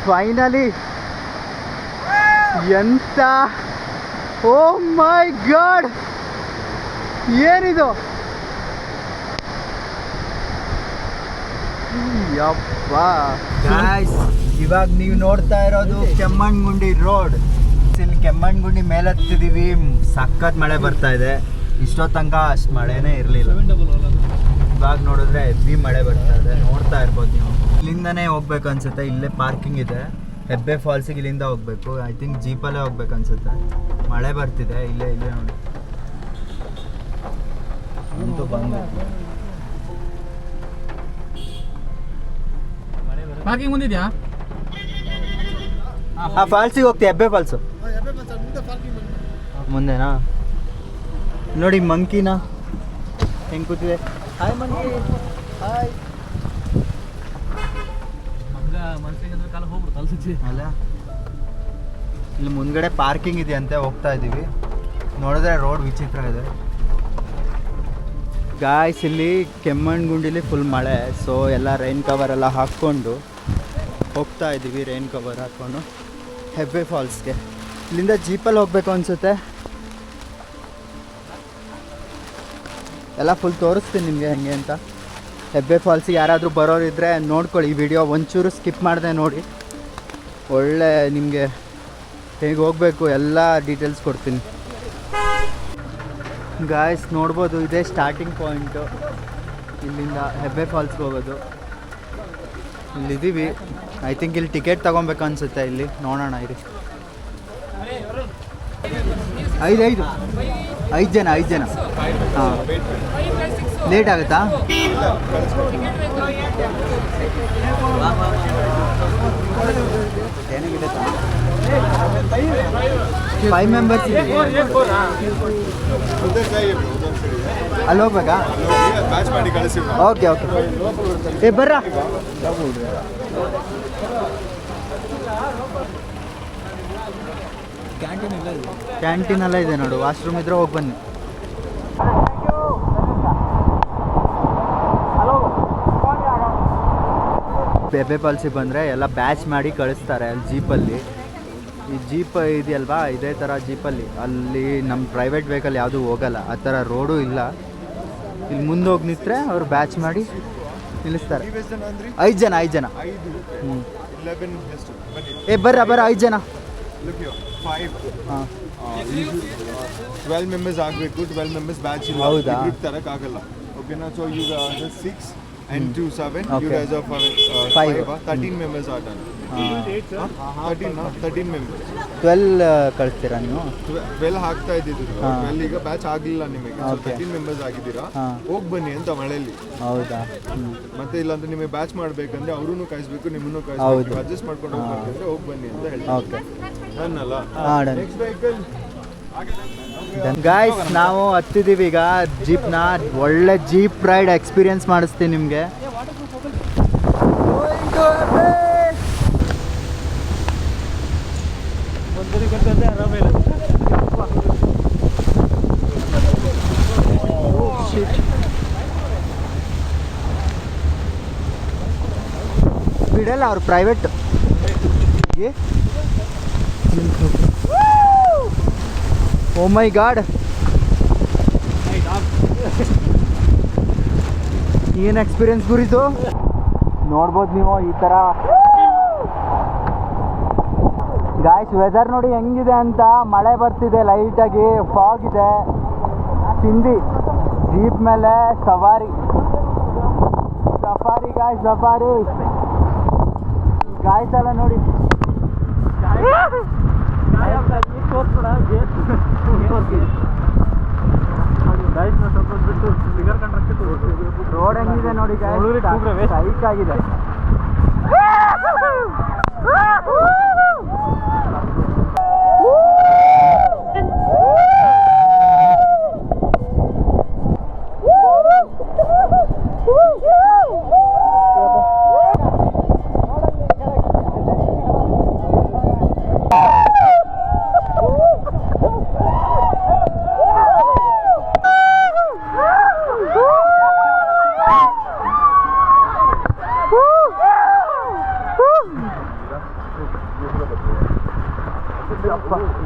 Finally ಎಂತ, ಓ ಮೈ god, ಏನಿದು ಯಪ್ಪ. ಗಾಯ್ಸ್, ಇವಾಗ ನೀವು ನೋಡ್ತಾ ಇರೋದು ಕೆಮ್ಮಣ್ಣಗುಂಡಿ ರೋಡ್. ಇಲ್ಲಿ ಕೆಮ್ಮಣ್ಣಗುಂಡಿ ಮೇಲೆ ಹತ್ತಿದೀವಿ. ಸಖತ್ ಮಳೆ ಬರ್ತಾ ಇದೆ. ಇಷ್ಟೋ ತನಕ ಅಷ್ಟು ಮಳೆನೇ ಇರಲಿಲ್ಲ. ಇವಾಗ ನೋಡಿದ್ರೆ ಹೆವಿ ಮಳೆ ಬರ್ತಾ ಇದೆ, ನೋಡ್ತಾ ಇರ್ಬೋದು ನೀವು. ಇಲ್ಲಿಂದನೇ ಹೋಗ್ಬೇಕು ಅನ್ಸುತ್ತೆ. ಇಲ್ಲೇ ಪಾರ್ಕಿಂಗ್ ಇದೆ. ಹೆಬ್ಬೆ ಫಾಲ್ಸಿಗೆ ಇಲ್ಲಿಂದ ಹೋಗ್ಬೇಕು. ಐ ಥಿಂಕ್ ಜೀಪಲ್ಲೇ ಹೋಗ್ಬೇಕು ಅನ್ಸುತ್ತೆ. ಮಳೆ ಬರ್ತಿದೆ. ಇಲ್ಲೇ ನೋಡಿ, ಅಂತೂ ಬಂದ್ಬೇಕು. ಪಾರ್ಕಿಂಗ್ ಮುಂದಿದ್ಯಾ? ಫಾಲ್ಸಿಗೆ ಹೋಗ್ತೀವಿ. ಹೆಬ್ಬೆ ಫಾಲ್ಸು ಮುಂದೆನಾ? ನೋಡಿ ಮಂಕಿನ ಹೆಂಗೆ ಕೂತಿದೆ. Hi monkey, hi. ಅಲ್ಲ, ಇಲ್ಲಿ ಮುಂದ್ಗಡೆ ಪಾರ್ಕಿಂಗ್ ಇದೆಯಂತೆ, ಹೋಗ್ತಾ ಇದ್ದೀವಿ. ನೋಡಿದ್ರೆ ರೋಡ್ ವಿಚಿತ್ರ ಇದೆ. ಗಾಯ್ಸ್, ಇಲ್ಲಿ ಕೆಮ್ಮಣ್ಣಗುಂಡಿಲಿ ಫುಲ್ ಮಳೆ. ಸೊ ಎಲ್ಲ ರೈನ್ ಕವರ್ ಎಲ್ಲ ಹಾಕ್ಕೊಂಡು ಹೋಗ್ತಾ ಇದ್ದೀವಿ. ರೈನ್ ಕವರ್ ಹಾಕ್ಕೊಂಡು ಹೆಬ್ಬೆ ಫಾಲ್ಸ್ಗೆ. ಇಲ್ಲಿಂದ ಜೀಪಲ್ಲಿ ಹೋಗ್ಬೇಕು ಅನಿಸುತ್ತೆ. ಎಲ್ಲ ಫುಲ್ ತೋರಿಸ್ತೀನಿ ನಿಮಗೆ ಹೆಂಗೆ ಅಂತ. ಹೆಬ್ಬೆ ಫಾಲ್ಸಿಗೆ ಯಾರಾದರೂ ಬರೋರಿದ್ದರೆ ನೋಡ್ಕೊಳ್ಳಿ. ಈ ವಿಡಿಯೋ ಒಂಚೂರು ಸ್ಕಿಪ್ ಮಾಡಿದೆ ನೋಡಿ. ಒಳ್ಳೆ ನಿಮಗೆ ಹೇಗೆ ಹೋಗಬೇಕು ಎಲ್ಲ ಡೀಟೇಲ್ಸ್ ಕೊಡ್ತೀನಿ. ಗಾಯ್ಸ್, ನೋಡ್ಬೋದು ಇದೇ ಸ್ಟಾರ್ಟಿಂಗ್ ಪಾಯಿಂಟು. ಇಲ್ಲಿಂದ ಹೆಬ್ಬೆ ಫಾಲ್ಸ್ಗೆ ಹೋಗೋದು. ಇಲ್ಲಿದ್ದೀವಿ. ಐ ಥಿಂಕ್ ಇಲ್ಲಿ ಟಿಕೆಟ್ ತೊಗೊಬೇಕು ಅನಿಸುತ್ತೆ. ಇಲ್ಲಿ ನೋಡೋಣ ಇರಿ. 5 ಜನ ಹಾಂ. ಲೇಟ್ ಆಗುತ್ತಾ? 5 ಮೆಂಬರ್ಸ್ ಅಲ್ಲಿ ಹೋಗ್ಬೇಕಾ? ಓಕೆ ಏ ಬರ್ರ. ಕ್ಯಾಂಟೀನ್ ಎಲ್ಲ ಇದೆ ನೋಡು. ವಾಶ್ರೂಮ್ ಇದ್ರೆ ಹೋಗಿ ಬನ್ನಿ. ಹೆಬ್ಬೆ ಫಾಲ್ಸಿಗೆ ಬಂದರೆ ಎಲ್ಲ ಬ್ಯಾಚ್ ಮಾಡಿ ಕಳಿಸ್ತಾರೆ ಅಲ್ಲಿ ಜೀಪಲ್ಲಿ. ಈ ಜೀಪ್ ಇದೆಯಲ್ವಾ, ಇದೇ ಥರ ಜೀಪಲ್ಲಿ. ಅಲ್ಲಿ ನಮ್ಮ ಪ್ರೈವೇಟ್ ವೆಹಿಕಲ್ ಯಾವುದೂ ಹೋಗಲ್ಲ. ಆ ಥರ ರೋಡು ಇಲ್ಲ. ಇಲ್ಲಿ ಮುಂದೆ ಹೋಗಿ ನಿಂತರೆ ಅವ್ರು ಬ್ಯಾಚ್ ಮಾಡಿ ನಿಲ್ಲಿಸ್ತಾರೆ. 5 ಜನ ಹ್ಞೂ. ಏ ಬರ್ರ 5 ಜನ. 12 ಮೆಂಬರ್ಸ್ ಆಗಬೇಕು. 12 ಮೆಂಬರ್ಸ್ ಬ್ಯಾಚ್ ಇಲ್ಲ. ಹೌದಾ? ತರಕ್ಕಾಗಲ್ಲ. ಓಕೆನಾ? So you 6 and 2 7. You guys are 5. 13 members are done. 13 members. 12 ಕಳಿಸ್ತೀರಾ ನೀವು? 12 ಹಾಕ್ತಾ ಇದ್ದಿದ್ದು. 12 ಈಗ ಬ್ಯಾಚ್ ಆಗಲಿಲ್ಲ ನಿಮಗೆ. 13 ಮೆಂಬರ್ಸ್ ಆಗಿದ್ದೀರಾ. ಹೋಗಿ ಬನ್ನಿ ಅಂತ ಮಳೆಯಲ್ಲಿ. ಹೌದಾ? ಮತ್ತೆ ಇಲ್ಲಾಂದ್ರೆ ನಿಮಗೆ ಬ್ಯಾಚ್ ಮಾಡಬೇಕಂದ್ರೆ ಅವ್ರೂ ಕಾಯಿಸ್ಬೇಕು, ನಿಮ್ಮನ್ನು ಕಾಯಿಸ್ಬೇಕು. ಅಡ್ಜಸ್ಟ್ ಮಾಡ್ಕೊಂಡು ಹೋಗ್ಬೇಕಂದ್ರೆ ಹೋಗಿ ಬನ್ನಿ ಅಂತ ಹೇಳ್ತೀನಿ. ಓಕೆ, ನನ್ನಲ್ಲ. Next vehicle. ಗಾಯ್ಸ್, ನಾವು ಹತ್ತಿದ್ದೀವಿ ಈಗ ಜೀಪ್ನ. ಒಳ್ಳೆ ಜೀಪ್ ರೈಡ್ ಎಕ್ಸ್ಪೀರಿಯನ್ಸ್ ಮಾಡಿಸ್ತೀನಿ ನಿಮಗೆ. ಬಿಡಲ್ಲ ಅವ್ರು ಪ್ರೈವೇಟ್. ಓ ಮೈ ಗಾಡ್, ಏನು ಎಕ್ಸ್ಪೀರಿಯನ್ಸ್ ಗುರಿತು ನೋಡ್ಬೋದು ನೀವು. ಈ ಥರ ಗಾಯ್ಸ್, ವೆದರ್ ನೋಡಿ ಹೆಂಗಿದೆ ಅಂತ. ಮಳೆ ಬರ್ತಿದೆ ಲೈಟಾಗಿ, ಫಾಗ್ ಇದೆ. ಚಿಂದಿ ಜೀಪ್ ಮೇಲೆ ಸವಾರಿ ಗಾಯ್ಸ್, ಸಫಾರಿ ಗಾಯ್ಸ್ ಎಲ್ಲ ನೋಡಿ. ರೋಡ್ ಹೆಂಗಿದೆ ನೋಡಿ ಗಾಯ್ಸ್, ಸೈಕ್ ಆಗಿದೆ.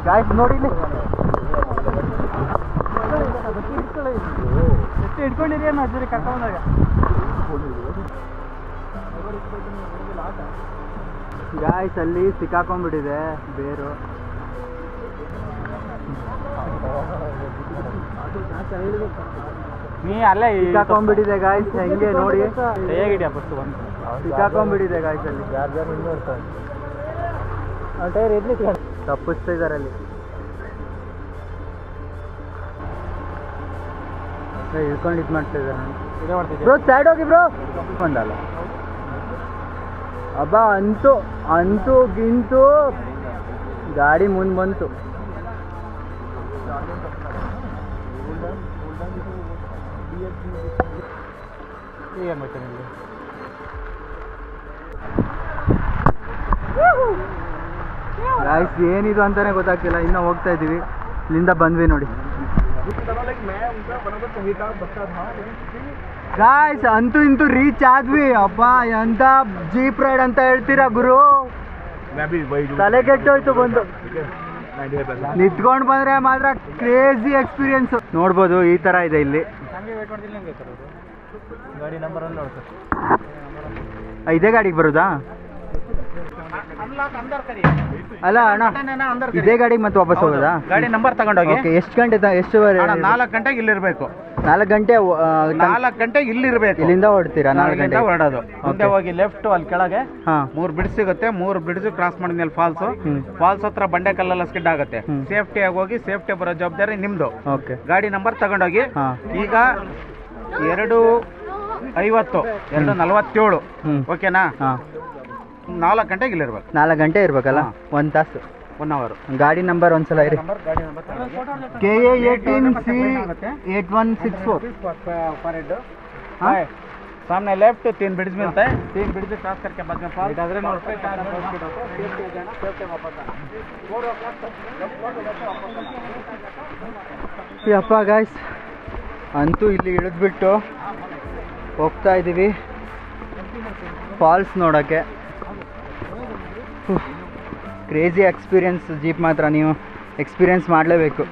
ಗಾಯ್ಸ್ ನೋಡಿ ಇಲ್ಲಿ ಎಷ್ಟು ಹಿಡ್ಕೊಂಡಿರಿ ಅನ್ನೋ ಅಜ್ಜರಿ ಕರ್ಕೊಂಡಾಗ ಗಾಯ್ಸ್ ಅಲ್ಲಿ ಸಿಕ್ಕಾಕೊಂಡ್ಬಿಟ್ಟಿದೆ ಬೇರು. ನೀ ಅಲ್ಲೇ ಸಿಕ್ಕಾಕೊಂಡ್ಬಿಟ್ಟಿದೆ ಗಾಯ್ಸ್, ಹೆಂಗೆ ನೋಡಿ ಹೇಗಿದ್ಯಾ ಫಸ್ಟ್ ಒಂದು ಸಿಕ್ಕಾಕೊಂಡ್ಬಿಟ್ಟಿದೆ ಗಾಯ್ಸ್ ಅಲ್ಲಿ. ಟೈರ್ ಎಲ್ಲಿ ತಪ್ಪಿಸ್ತಾ ಇದಾರೆ ಅಲ್ಲಿ. ಇಳ್ಕೊಂಡು ಇದು ಮಾಡ್ತಾ ಇದ್ದಾರೆ ಇದೇ ಮಾಡ್ತಿದ್ದೆ ಬ್ರೋ. ಸೈಡ್ ಹೋಗಿ ಬ್ರೋ. ಬಂದಲ್ಲ ಅಬ್ಬ, ಅಂತೂ ಗಿಂತು ಗಾಡಿ ಮುಂದೆ ಬಂತು. ಏನು ಮಾಡ್ತೇನೆ ಇಲ್ಲಿ ಗಾಯ್ಸ್ ಏನಿದು ಅಂತಾನೆ ಗೊತ್ತಾಗ್ತಿಲ್ಲ. ಇನ್ನೂ ಹೋಗ್ತಾ ಇದೀವಿ, ಇಲ್ಲಿಂದ ಬಂದ್ವಿ ನೋಡಿ ಗಾಯ್ಸ್. ಅಂತೂ ಇಂತೂ ರೀಚ್ ಆದ್ವಿ. ಅಬ್ಬಾ ಎಂತ ಜೀಪ್ ರೈಡ್ ಅಂತ ಹೇಳ್ತೀರಾ ಗುರು, ತಲೆ ಕೆಟ್ಟೋಯ್ತು ಬಂದು. ನಿಂತ್ಕೊಂಡು ಬಂದ್ರೆ ಮಾತ್ರ ಕ್ರೇಜಿ ಎಕ್ಸ್ಪೀರಿಯನ್ಸ್. ನೋಡ್ಬೋದು ಈ ತರ ಇದೆ ಇಲ್ಲಿ. ಹಂಗೆ ವೇಟ್ ಮಾಡ್ತಿಲ್ಲ ಹಂಗೆ ಗಾಡಿ ನಂಬರ್ ಅಲ್ಲಿ ನೋಡ್ತಾರೆ. ಇದೇ ಗಾಡಿಗೆ ಬರುದಾ? ಅಲ್ಲ ಅಣ್ಣ, ಇದೇ ಗಾಡಿಗೆ ಮತ್ತೆ ವಾಪಸ್ ಹೋಗೋದಾ? ಗಾಡಿ ನಂಬರ್ ತಗೊಂಡೋಗಿ ಎಷ್ಟು ಗಂಟೆ ಎಷ್ಟು 4 ಗಂಟೆಗೆ ಇಲ್ಲಿರ್ಬೇಕು. 4 ಗಂಟೆ 4 ಗಂಟೆಗೆ ಇಲ್ಲಿರ್ಬೇಕು. ಇಲ್ಲಿಂದ ಹೊಡ್ತೀರಾ? 4 ಗಂಟೆ ಹೊರಡೋದು. ಮುಂದೆ ಹೋಗಿ ಲೆಫ್ಟ್ ಅಲ್ಲಿ ಕೆಳಗೆ ಹಾ 3 ಬ್ರಿಡ್ಜ್ ಸಿಗುತ್ತೆ. 3 ಬ್ರಿಡ್ಜ್ ಕ್ರಾಸ್ ಮಾಡಿದ್ಮೇಲೆ ಫಾಲ್ಸ್ ಹತ್ರ ಬಂಡೆ ಕಲ್ಲೆಲ್ಲ ಸ್ಕಿಡ್ ಆಗುತ್ತೆ. ಸೇಫ್ಟಿ ಆಗಿ ಹೋಗಿ ಸೇಫ್ಟಿ ಬರೋ ಜವಾಬ್ದಾರಿ ನಿಮ್ದು. ಓಕೆ. ಗಾಡಿ ನಂಬರ್ ತಗೊಂಡೋಗಿ ಹಾ ಈಗ 2:50 2:47 ಓಕೆನಾ? ಹಾ 4 ಗಂಟೆಗೆ ಇಲ್ಲಿರ್ಬೇಕು. 4 ಗಂಟೆ ಇರ್ಬೇಕಲ್ಲ? 1 ತಾಸು 1 hour. ಗಾಡಿ ನಂಬರ್ ಒಂದ್ಸಲ ಇರಿ. ಗಾಡಿ ನಂಬರ್ KA18C8164 पर हेड। हाँ सामने लेफ्ट 3 ब्रिड्ज मिलता है। 3 ब्रिड्ज क्रॉस करके बाद में फॉल्स इधर नोट पे कार बस स्पीड होता है। सेफ्टी जाना सेफ्टी वापस आना 4 o'clock तक ಯಪ್ಪ ಗಾಯ್ಸ್, ಅಂತೂ ಇಲ್ಲಿ ಇಳಿದ್ಬಿಟ್ಟು ಹೋಗ್ತಾ ಇದ್ದೀವಿ ಫಾಲ್ಸ್ ನೋಡೋಕ್ಕೆ. ಕ್ರೇಜಿ ಎಕ್ಸ್ಪೀರಿಯನ್ಸ್ ಜೀಪ್ ಮಾತ್ರ, ನೀವು ಎಕ್ಸ್ಪೀರಿಯನ್ಸ್ ಮಾಡಲೇಬೇಕು.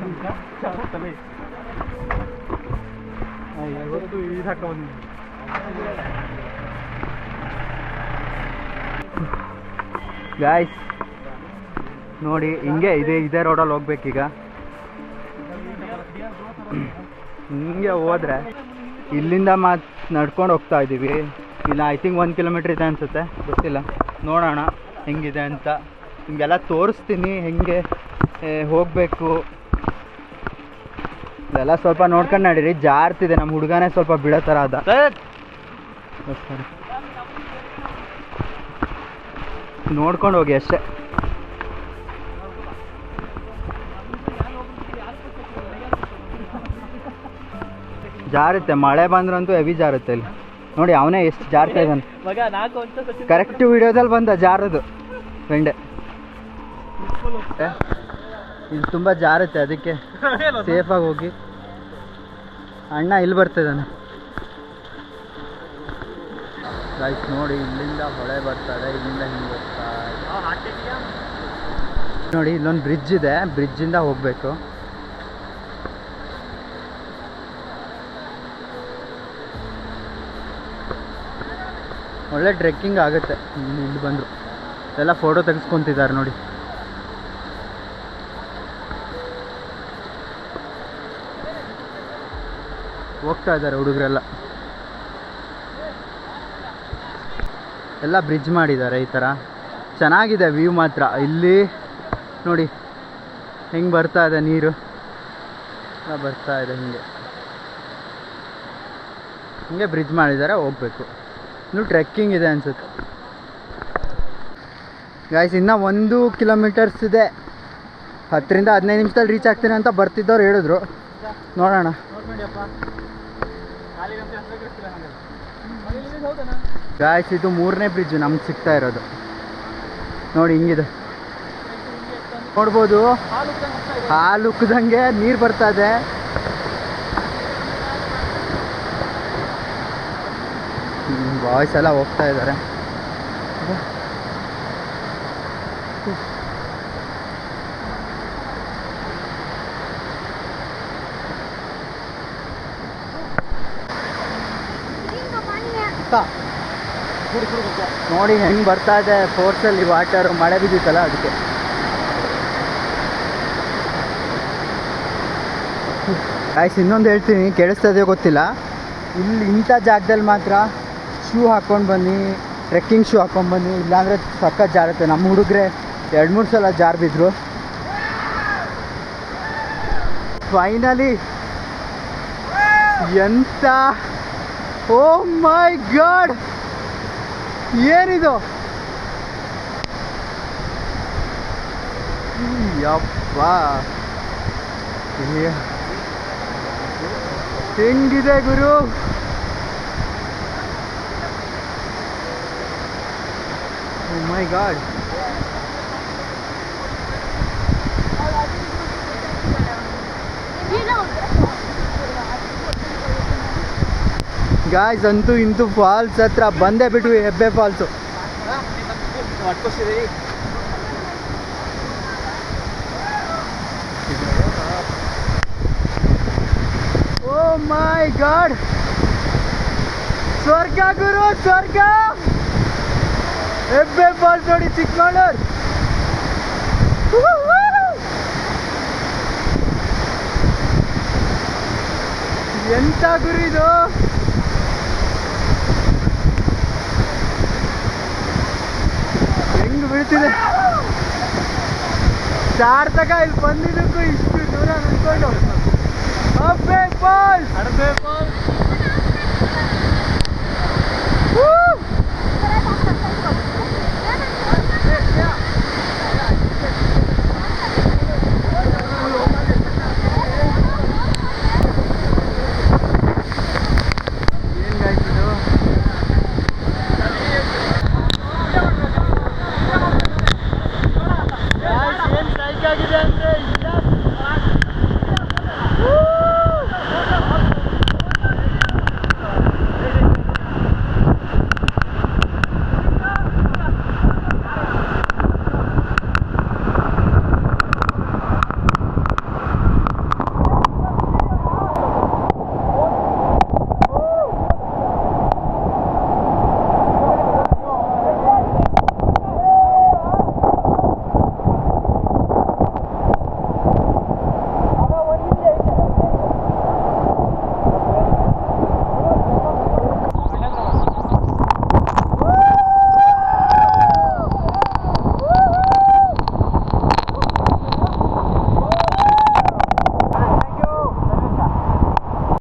ಗಾಯ್ಸ್ ನೋಡಿ ಹಿಂಗೆ ಇದೇ ರೋಡಲ್ಲಿ ಹೋಗ್ಬೇಕೀಗ. ಹಿಂಗೆ ಹೋದ್ರೆ ಇಲ್ಲಿಂದ ನಡ್ಕೊಂಡು ಹೋಗ್ತಾ ಇದ್ದೀವಿ. ಇಲ್ಲ ಐ ಥಿಂಕ್ 1 ಕಿಲೋಮೀಟ್ರ್ ಇದೆ ಅನಿಸುತ್ತೆ, ಗೊತ್ತಿಲ್ಲ. ನೋಡೋಣ ಹೆಂಗಿದೆ ಅಂತ. ನಿಮಗೆಲ್ಲ ತೋರಿಸ್ತೀನಿ ಹೆಂಗೆ ಹೋಗಬೇಕು. ಇದೆಲ್ಲ ಸ್ವಲ್ಪ ನೋಡ್ಕೊಂಡು ನಡೀರಿ. ಜಾರ್ತಿದೆ, ನಮ್ಮ ಹುಡುಗನೇ ಸ್ವಲ್ಪ ಬಿಡೋ ಥರ ಅದ. ಸರಿ, ನೋಡ್ಕೊಂಡು ಹೋಗಿ ಅಷ್ಟೇ. ಜಾರುತ್ತೆ, ಮಳೆ ಬಂದ್ರಂತೂ ಹೆವಿ ಜಾರುತ್ತೆ ಇಲ್ಲಿ. ನೋಡಿ ಅವನೇ ಎಷ್ಟು ಜಾರ್ತಾ ಇದ್ದಾನೆ. ಕರೆಕ್ಟ್ ವಿಡಿಯೋದಲ್ಲಿ ಬಂದ ಜಾರದು ಬೆಂಡೆ. ಇದು ತುಂಬ ಜಾರುತ್ತೆ, ಅದಕ್ಕೆ ಸೇಫಾಗಿ ಹೋಗಿ. ಅಣ್ಣ ಇಲ್ಲಿ ಬರ್ತಿದ್ದಾನೆ ಗಾಯ್ಸ್. ನೋಡಿ ಇಲ್ಲಿಂದ ಹೊಳೆ ಬರ್ತಾರೆ, ಇಲ್ಲಿಂದ ಹಿಂಗೆ ಹೋಗ್ತಾ ನೋಡಿ. ಇಲ್ಲೊಂದು ಬ್ರಿಡ್ಜ್ ಇದೆ, ಬ್ರಿಡ್ಜಿಂದ ಹೋಗಬೇಕು. ಒಳ್ಳೆ ಟ್ರೆಕ್ಕಿಂಗ್ ಆಗುತ್ತೆ ಇಲ್ಲಿ ಬಂದರು. ಎಲ್ಲ ಫೋಟೋ ತೆಗೆಸ್ಕೊತಿದ್ದಾರೆ ನೋಡಿ. ಹೋಗ್ತಾ ಇದ್ದಾರೆ ಹುಡುಗರೆಲ್ಲ. ಎಲ್ಲ ಬ್ರಿಡ್ಜ್ ಮಾಡಿದ್ದಾರೆ ಈ ಥರ. ಚೆನ್ನಾಗಿದೆ ವ್ಯೂ ಮಾತ್ರ. ಇಲ್ಲಿ ನೋಡಿ ಹೆಂಗೆ ಬರ್ತಾ ಇದೆ ನೀರು, ಬರ್ತಾ ಇದೆ ಹಿಂಗೆ ಬ್ರಿಡ್ಜ್ ಮಾಡಿದ್ದಾರೆ, ಹೋಗ್ಬೇಕು. ಇನ್ನು ಟ್ರೆಕ್ಕಿಂಗ್ ಇದೆ ಅನ್ಸುತ್ತೆ ಗಾಯ್ಸ್. ಇನ್ನೂ 1 ಕಿಲೋಮೀಟರ್ಸ್ ಇದೆ. 10 ರಿಂದ 15 ನಿಮಿಷದಲ್ಲಿ ರೀಚ್ ಆಗ್ತೀನಿ ಅಂತ ಬರ್ತಿದ್ದವ್ರು ಹೇಳಿದ್ರು. ನೋಡೋಣ. ಗಾಯ್ಸ್ ಇದು 3ನೇ ಬ್ರಿಡ್ಜ್ ನಮ್ಗೆ ಸಿಗ್ತಾ ಇರೋದು. ನೋಡಿ ಹಿಂಗಿದೆ, ನೋಡ್ಬೋದು. ಹಾಲು ಉಕ್ಕದಂಗೆ ನೀರು ಬರ್ತಾ ಇದೆ. ಬಾಯ್ಸ್ ಎಲ್ಲ ಹೋಗ್ತಾ ಇದ್ದಾರೆ. ನೋಡಿ ಹೆಂಗೆ ಬರ್ತಾ ಇದೆ ಫೋರ್ಸಲ್ಲಿ ವಾಟರ್, ಮಳೆ ಬಿದ್ದಿತ್ತಲ್ಲ ಅದಕ್ಕೆ. ಗಾಯ್ಸ್ ಇನ್ನೊಂದು ಹೇಳ್ತೀನಿ, ಕೇಳಿಸ್ತಾ ಇದೆಯೋ ಗೊತ್ತಿಲ್ಲ, ಇಲ್ಲಿ ಇಂಥ ಜಾಗದಲ್ಲಿ ಮಾತ್ರ ಶೂ ಹಾಕ್ಕೊಂಡು ಬನ್ನಿ, ಟ್ರೆಕ್ಕಿಂಗ್ ಶೂ ಹಾಕ್ಕೊಂಡು ಬನ್ನಿ, ಇಲ್ಲಾಂದರೆ ಸಖತ್ ಜಾರುತ್ತೆ. ನಮ್ಮ ಹುಡುಗರೆ 2-3 ಸಲ ಜಾರು ಬಿದ್ದರು. ಫೈನಲಿ ಎಂತ, ಓ ಮೈ ಗಾಡ್, ಏನಿದು, ಯಪ್ಪ ಹೆಂಗಿದೆ ಗುರು. ಓ ಮೈ ಗಾಡ್, ಗಾಯ್ಸ್ ಅಂತೂ ಇಂತೂ ಫಾಲ್ಸ್ ಹತ್ರ ಬಂದೇ ಬಿಟ್ವಿ, ಹೆಬ್ಬೆ ಫಾಲ್ಸು. ಓ ಮೈ ಗಾಡ್, ಸ್ವರ್ಗ ಗುರು, ಸ್ವರ್ಗ. ಹೆಬ್ಬೆ ಫಾಲ್ಸ್ ನೋಡಿ ಚಿಕ್ಕಮಗಳೂರು. ಎಂತ ಗುರು ಇದು, ಹೆಂಗ್ ಬೀಳ್ತಿದೆ. ಸಾರ್ಥಕ ಇಲ್ಲಿ ಬಂದಿದ್ದಕ್ಕೂ ಇಷ್ಟು ದೂರ ನಿಂತ್ಕೊಂಡು. ಹೆಬ್ಬೆ ಫಾಲ್ಸ್,